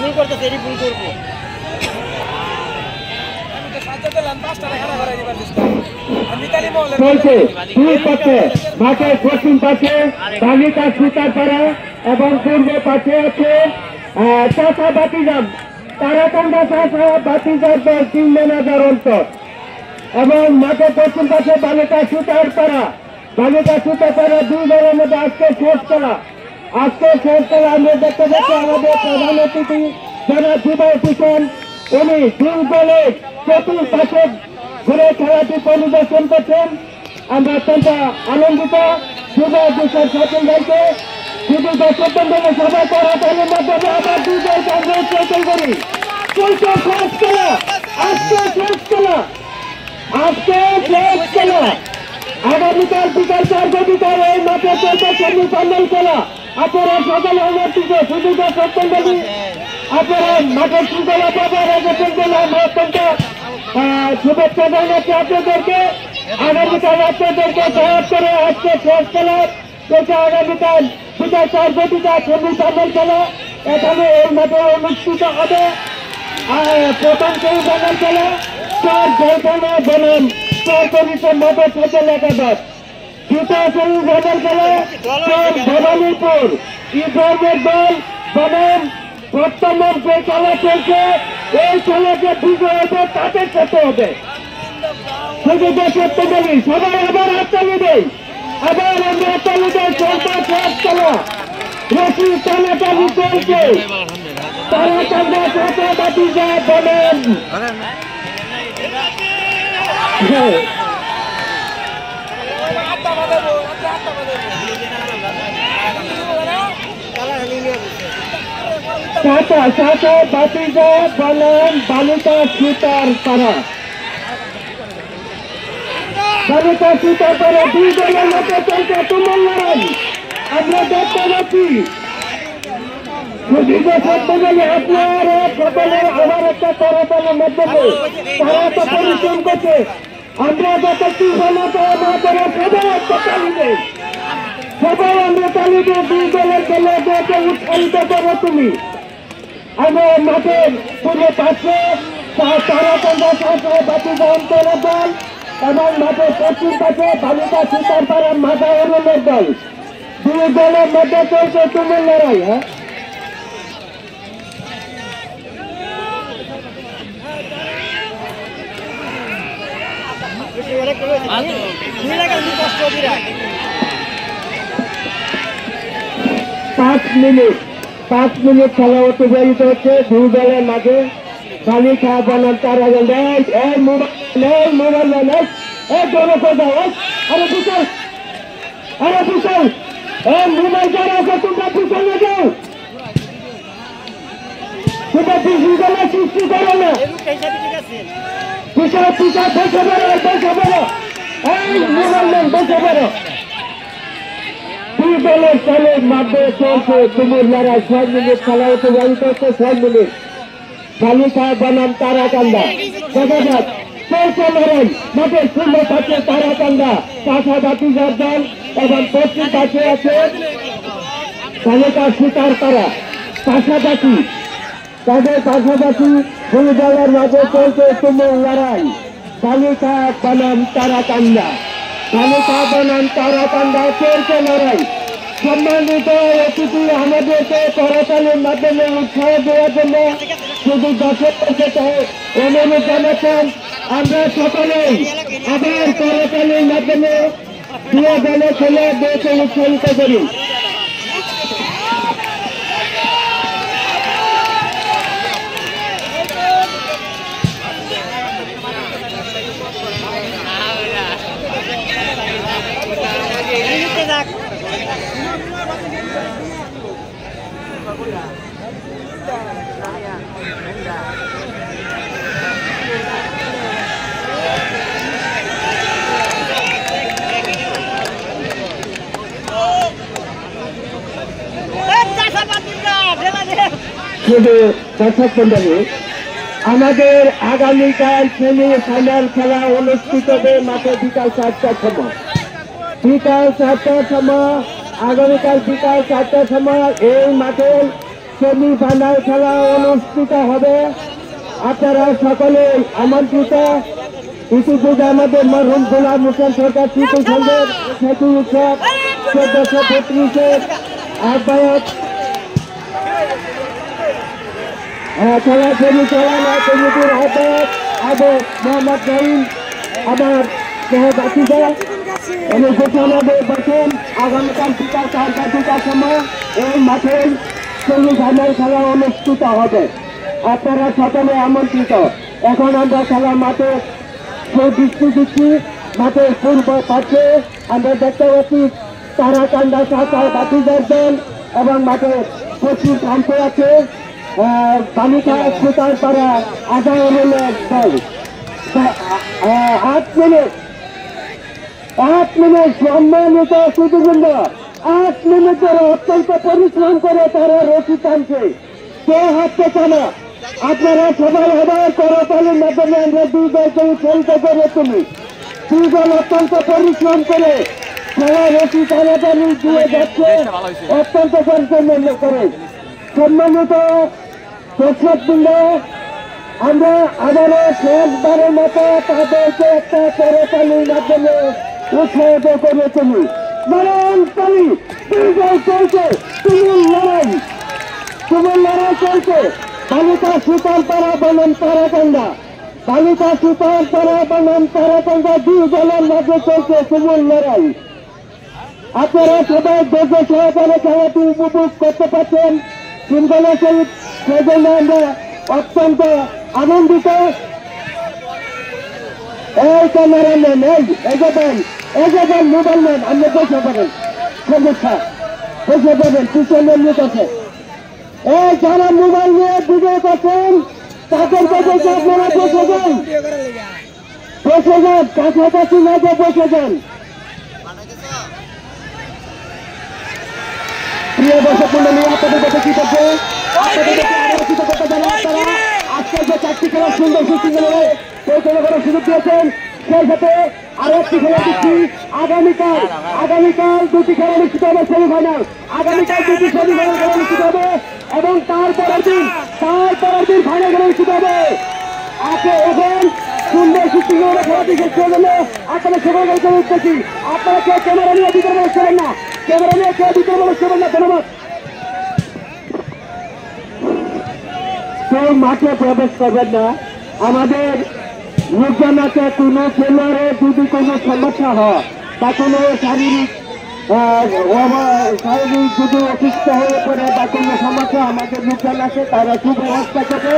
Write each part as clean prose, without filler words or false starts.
ভুল করতেছে, এটি ভুল করবো। চলছে দুই পক্ষে মাঠের পশ্চিম পাশে বালিকা সুতারপাড়া এবং পূর্ব পাশে আছে চাষা বাতিজাম তারাকান্দা চাষা বাতিজার দল 3 ম্যানেজার অন্তর এবং মাঠের পশ্চিম পাশে বালিকা সুতারপাড়া দুই দলের মধ্যে আজকে শেষ খেলা আমরা দেখতে পাচ্ছি আমাদের প্রধান অতিথি যারা যুবক হোসেন উনি দুই দলের চতুর্পাশে ঘুরে খেলাটি পরিদর্শন করছেন। আমরা অত্যন্ত আনন্দিত যুবক হোসেন সকল দলকে শুধু দর্শক বন্ধুকে সবাই করাতালির মাধ্যমে আবার দুই দলকে আমরা উৎসাহিত করি। চলছে শেষ খেলা, আজকে শেষ খেলা আগামীকাল বিকাল 4 ঘটিকার এই মাঠে চলছে সেমিফাইনাল খেলা। আপনারা সকালে আমার দিকে শুধু দর্শক বন্ধু আপনারা মাঠের শৃঙ্খলা পাবার রেখেছেন বলে আমরা অত্যন্ত শুভেচ্ছা জানাচ্ছি আপনাদেরকে। আগামীকাল আপনাদেরকে সহায়ক করে আজকে শেষ খেলা চলছে। আগামীকাল বিকাল 4 ঘটিকার সেমিফাইনাল খেলা এখানে এই মাঠে অনুষ্ঠিত হবে। প্রথম সেমিফাইনাল খেলা 4 জয়খানা বনাম 4 পরিচয় মাঠে থেকে লেখাবাদ। দ্বিতীয় সেমিফাইনাল খেলা 4 ভবানীপুর ইব্রাহিমের দল বনাম বর্তমান যে খেলা চলছে এই খেলাকে বিজয় হবে তাদের খেতে হবে। শুধু দেখতে বলি সবাই আবার হাততালি দেয়, আবার আমরা হাততালি দেয়। চলছে শেষ খেলা, রশি টানাটানি চলছে। তারাকান্দা চাষা বাতিজা বনাম চাষা বাতিজা বনাম বালিকা সুতারপাড়া দুই দলের মধ্যে চলছে তুমুল লড়াই আমরা দেখতে পাচ্ছি। আপনার সকলের আবার একটা করতালের মাধ্যমে তারা তো পরিশ্রম করছে। আমরা যতটুকু সবাই আমরা তালি দেয় দুই দলের খেলে দেখে উৎসাহিত করো তুমি। আমরা মাঠের পুরো পাশে তারাকান্দা চাষা বাতিজা অঞ্চলের দল এবং মাঠের পশ্চিম পাশে বালিকা সুতারপাড়া মাথা অরণের দল। দুই দলের মধ্যে চলছে তুমুল লড়াই। পাঁচ মিনিট খেলা অতিবাহিত হচ্ছে দুই দলের মাঝে। বালিকা বনাম তারাকান্দা মোবাইল মোবাইল যারা আছে তোমরা পিছনে যাও, তোমরা পিছনে সৃষ্টি করো না, পিছনে বসে পারো এই মোবাইল নেন বসে পারো। দুই দলের খেলের মাধ্যমে চলছে তুমুল লড়াই। 6 মিনিট খেলা অতিবাহিত হচ্ছে 6 মিনিট। বালিকা বনাম তারাকান্দা দেখা যাক চলছে লড়াই। মাঠের পূর্ব পাশে তারাকান্দা চাষা বাতিজার দল এবং পশ্চিম পাশে আছে বালিকা সুতারপাড়া পাশাপাশি। তাদের পাশাপাশি দুই দলের মাঝে চলছে তুমুল লড়াই। বালিকা বনাম তারাকান্দা চলছে লড়াই। সম্মানিত অতিথি আমাদেরকে করতালির মাধ্যমে উৎসাহ দেওয়ার জন্য শুধু দর্শকদেরকে অনুরোধ জানাচ্ছেন। আমরা সকলেই আবার করতালির মাধ্যমে দুই দলে খেলে দেশে উৎসাহিত করি। শুধু দর্শক মন্ডলী আমাদের আগামীকাল সেমিফাইনাল খেলা অনুষ্ঠিত হবে মাঠে বিকাল 4টার সময়। বিকাল 4টার সময়, আগামীকাল বিকাল 4টার সময় এই মাঠে সেমিফাইনাল খেলা অনুষ্ঠিত হবে। আপনারা সকলে আমন্ত্রিত। ইতিপূর্বে আমাদের মরহুম গোলাম হোসেন সরকার স্মৃতি সংঘের সেতু উৎসব 1435-এর আহ্বায়ক খেলা পরিচালনা কমিটির আহ্বায়ক আবু মোহাম্মদ রহিম আমার সহযাত্রীরা উনি ঘোষণাবে বসেন। আগামীকাল বিকাল 4টার সময় এই মাঠে সেমিফাইনাল খেলা অনুষ্ঠিত হবে। আপনারা সকলে আমন্ত্রিত। এখন আমরা খেলা মাঠে দৃষ্টি দিচ্ছি। মাঠের পূর্ব পাশে আমরা দেখতে পাচ্ছি তারাকান্দা শাখার বাতিদার দল এবং মাঠের পশ্চিম প্রান্তে আছে বালিকা সুতারপাড়া আজাউলের দল। 8 মিনিট সম্মানিত সুযোগবৃন্দ, 8 মিনিট ধরে অত্যন্ত পরিশ্রম করে তারা রশি টানছে, কেউ হাঁটতে না। আপনারা সবাই আবার করতালির মাধ্যমে আমরা 2 দলকে উৎসাহিত করে তুলি। 2 দল অত্যন্ত পরিশ্রম করে খেলা রশি টানাটানি দিয়ে যাচ্ছে, অত্যন্ত পরিশ্রম করে। সম্মানিত দর্শকবৃন্দ, আমরা আবারও শেষবারের মতো তাদেরকে একটা করতালির মাধ্যমে উৎসাহিত করে তুলি। নারায়ণ কালী 2 দল চলছে, তুমুল লড়াই চলছে। বালিকা সুতারপাড়া বনাম তারাকান্দা, বালিকা সুতারপাড়া বনাম তারাকান্দা 2 দলের মাঝে চলছে তুমুল লড়াই। আপনারা সবাই ধৈর্য সহকারে খেলাটি উপভোগ করতে পারছেন শৃঙ্খলার সহিত, সেজন্য আমরা অত্যন্ত আনন্দিত। এই ক্যামেরাম্যান, এই যে মোবাইল ম্যান, আপনি বসে পাবেন, সমস্যা বসে পাবেন, পিছনের লোক আছে। এই যারা মোবাইল নিয়ে ভিডিও করছেন তাদের কাছে আপনারা বসে যান, কাছাকাছি না যে বসে যান। প্রিয় দর্শক মন্ডলী, আপনাদের কাছে কি করছে, আজকের যে 4টি খেলার সুন্দর সুশৃঙ্খলা পরিচালনা করার সুযোগ দিয়েছেন, সেই সাথে আরো একটি খেলা দিচ্ছি। আগামীকাল 2টি খেলা অনুষ্ঠিত হবে সেমিফাইনাল। আগামীকাল 2টি সেমিফাইনাল খেলা অনুষ্ঠিত হবে এবং তারপরের দিন ফাইনাল খেলা অনুষ্ঠিত হবে। এখন সুন্দর সুশৃঙ্খলা খেলাটি শেষ করে জন্য আপনারা সবাই উঠতেছি। আপনারা কেউ ক্যামেরা নিয়ে ভিতরে প্রবেশ করবেন না, ধন্যবাদ। কেউ মাঠে প্রবেশ করবেন না। আমাদের লোকজনকে কোনো খেলোয়াড়ের যদি কোনো সমস্যা হয় বা কোনো শারীরিক যদি অসুস্থ হয়ে পড়ে বা কোনো সমস্যা, আমাদের লোকজন আছে, তারা সুব্যবস্থা করে,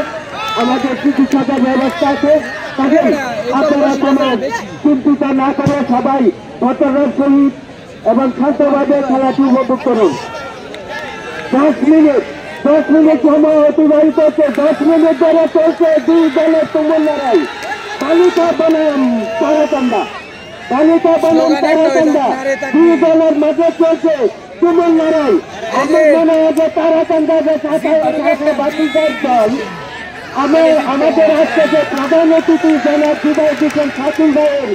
আমাদের চিকিৎসকের ব্যবস্থা আছে। তাদের আপনারা কোনো চিন্তিত না করে সবাই ভদ্রের সহিত এবং শান্তভাবে খেলাটি উপভোগ করুন। 10 মিনিট সময় অতিবাহিত হচ্ছে। 10 মিনিট ধরে চলছে 2 দলের তুমুল লড়াই। বালিকা বনাম তারাকান্দা 2 দলের মাঝে চলছে তুমুল লড়াই। আমার মনে হয় যে তারাকান্দা যে বাতিদার দল, আমাদের আজকে যে প্রধান অতিথি জনাব বিদায় দিচ্ছেন শাকিল ভাইয়ের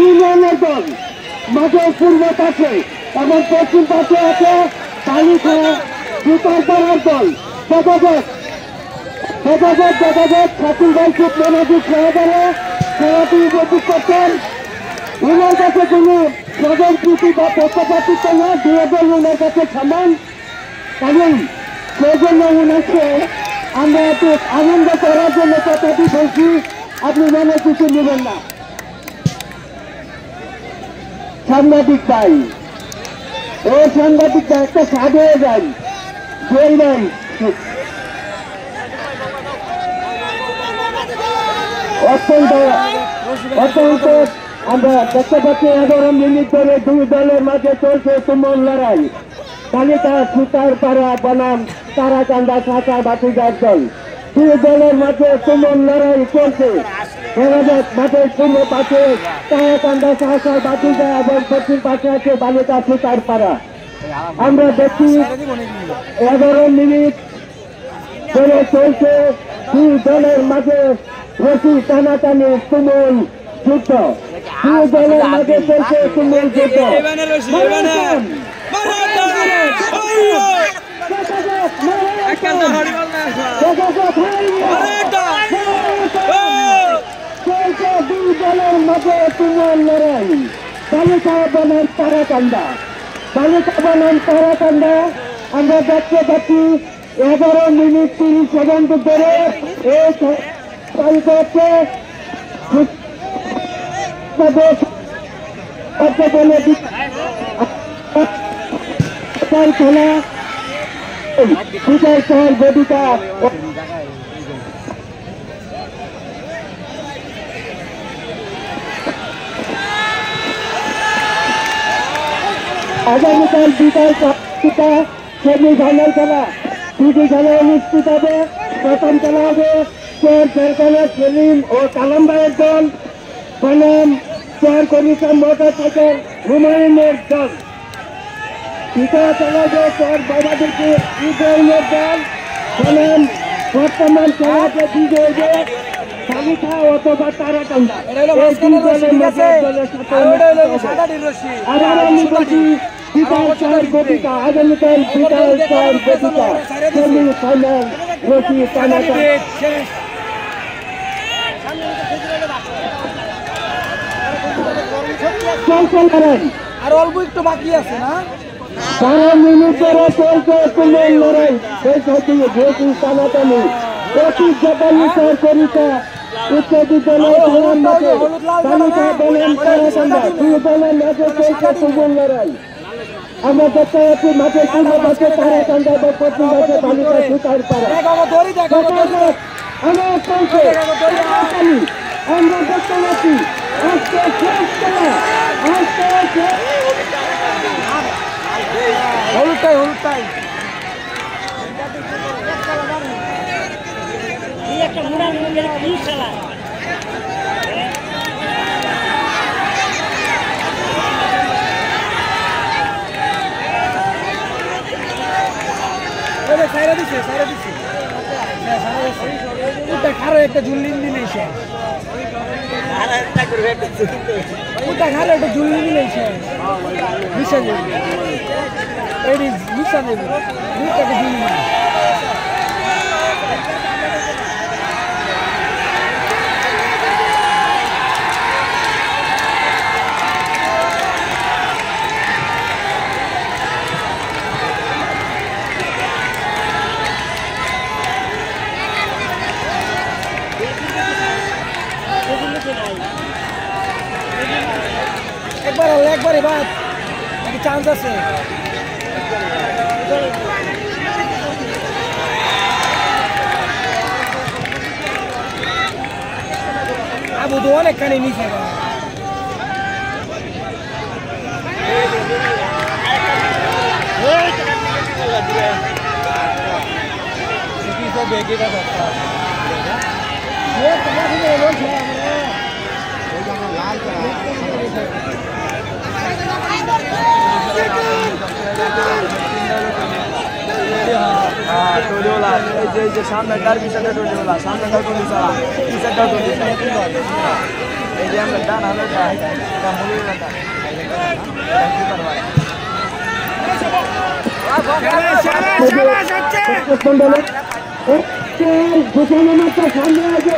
ইউনিয়নের দল, মাঝের পূর্ব পাশে এবং পশ্চিম পাশে আছে বালিকা সুতারপাড়ার দল। দেখা যাক শাকিল ভাই খুব মনোযোগ সহকারে খেলাটি উপভোগ করছেন। ওনার কাছে কোনো প্রধানপ্রীতি বা পক্ষপাতিত্ব না, 2 দল ওনার কাছে সমান। কারণ সেজন্য ওনাকে আমরা একটু আনন্দ করার জন্য কথাটি বলছি, আপনি মনে কিছু নেবেন না। সাংবাদিক ভাই একটা সাধ হয়ে যান, জয় নাই। অত্যন্ত আমরা দেখতে পাচ্ছি 11 মিনিট ধরে 2 দলের মাঝে চলছে তুমুল লড়াই। বালিকা সুতারপাড়া বনাম তারাকান্দা শাখা বাতিদার দল, 2 দলের মাঝে তুমুল লড়াই চলছে। মাঠের পূর্ব পাশে তারাকান্দা শাখা বাতিদা এবং পশ্চিম পাশে আছে বালিকা সুতারপাড়া। আমরা দেখছি 11 মিনিট করে চলছে দুই দলের মাঝে রশি টানাটানি তুমুল যুদ্ধ। দুই দলের মাঝে চলছে তুমুল যুদ্ধ। দুই দলের মাঝে তুমুল লড়াই। বালিকা বনাম তারাকান্দা, বালিকা বনাম তারাকান্দা। আমরা দেখতে পাচ্ছি 11 মিনিট 30 সেকেন্ড ধরে এই খেলা বিজয় শহর গদিকা আগামীকাল বিজয় সেমিফাইনাল খেলা, দুটি খেলা অনুষ্ঠিত হবে। প্রথম খেলা হবে সরকারের সেলিম ও কালাম ভাইয়ের দল বনাম চেয়ার কমিশন মোটর সাইকেল হুমায়ুনের দল। দ্বিতীয় খেলা হবে বাবাদেরকে ইব্রাহিমের দল বনাম বর্তমান খেলাতে বিজয় হবে বালিকা অথবা তারাকান্দা। আগামীকাল গতিকা, আগামীকাল বিকাল 4 গতিকা সেমিফাইনাল রশি টানাটানি। আর অল্প একটু বাকি আছে না? 12 মিনিট ধরে চলছে তুমুল লড়াই। সেই সাথে রশি টানাটানি প্রতি জাপানি চার করিতা উচ্চ বিদ্যালয় বালিকা বনাম তারাকান্দা। দুই দলের মাঝে চলছে তুমুল লড়াই। আমরা দেখতে পাচ্ছি মাঠে পূর্ব পাশে তারাকান্দা বা পশ্চিম পাশে বালিকা সুতার পাড়া। আমরা চলছে আমরা দেখতে পাচ্ছি আজকে শেষ খেলা, আজকে হলুদটাই হলুদটাই একটা মুড়া মুড়ে কি খেলা সাইরা দিছে ওটা খারো একটা ঝুল্লি দিলেছে ওটা খারো একটা ঝুল্লি দিলেছে মিশা যাবে এডি মিশা যাবে দুইটাকে ঝুল্লি একবারই বাদ চান্স আছে। আবু তো অনেকখানি নিচে টোলিওলা এই যে সামনেটার পিছনে টোলিওলা সামনেটার টোলি চালা পিছনেটার টোলি এই যে আমরা ডান হাতেরটা এটা মুড়ির ডান সামনে আছে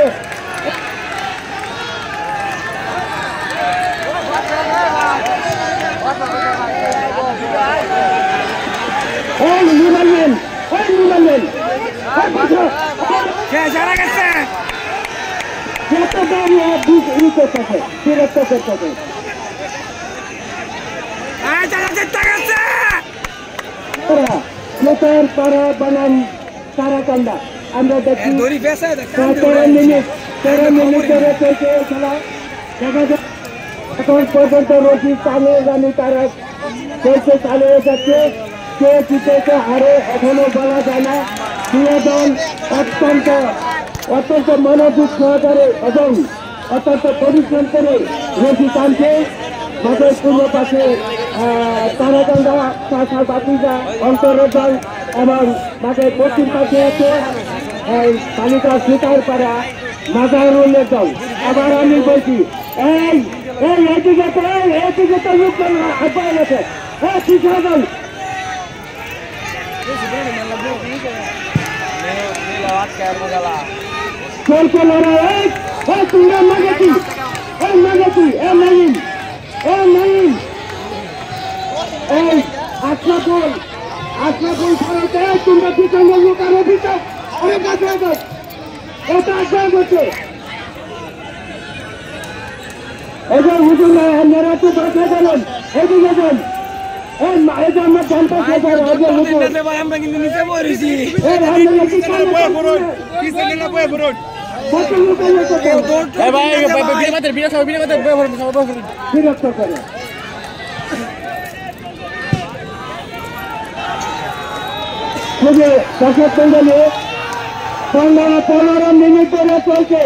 পাড়া বনাম তারাকান্দা। আমরা দেখি 13 মিনিট ধরে চলছে খেলা। দেখা যাক এখন পর্যন্ত রশি চালিয়ে জানি তারা চলছে, চালিয়ে যাচ্ছে। কে জিতেছে হারে এখনো বলা যায় না। দুই দল অত্যন্ত মনোযোগ সহকারে এবং অত্যন্ত পরিশ্রম করে রশি টানছে। মাঠের পূর্ব পাশে তারাকান্দা, বাতিজা, অন্তরের দল এবং মাঠের পশ্চিম পাশে আছে এই তালিকা সুতার পাড়া মাজারুলের দল। আবার আমি বলছি এই এই এদিকে তো এদিকে তো লোক আব্বাই আছে পিছনে দল চলছে লড়াই তোমরা মাগেছি মাগেছি নাইম এই আশরাফুল ভারতে তোমরা পিছনে লোক আরো পিছনে অনেক কাছে এটা আশা করছে এবার হুজুর মেরা তো বাঁচা গেলেন এদিকে যান এটা আমার জানতে আমরা কিন্তু নিচে পড়েছি বিরক্ত করে দর্শক মন্ডলী 15 মিনিট ধরে চলছে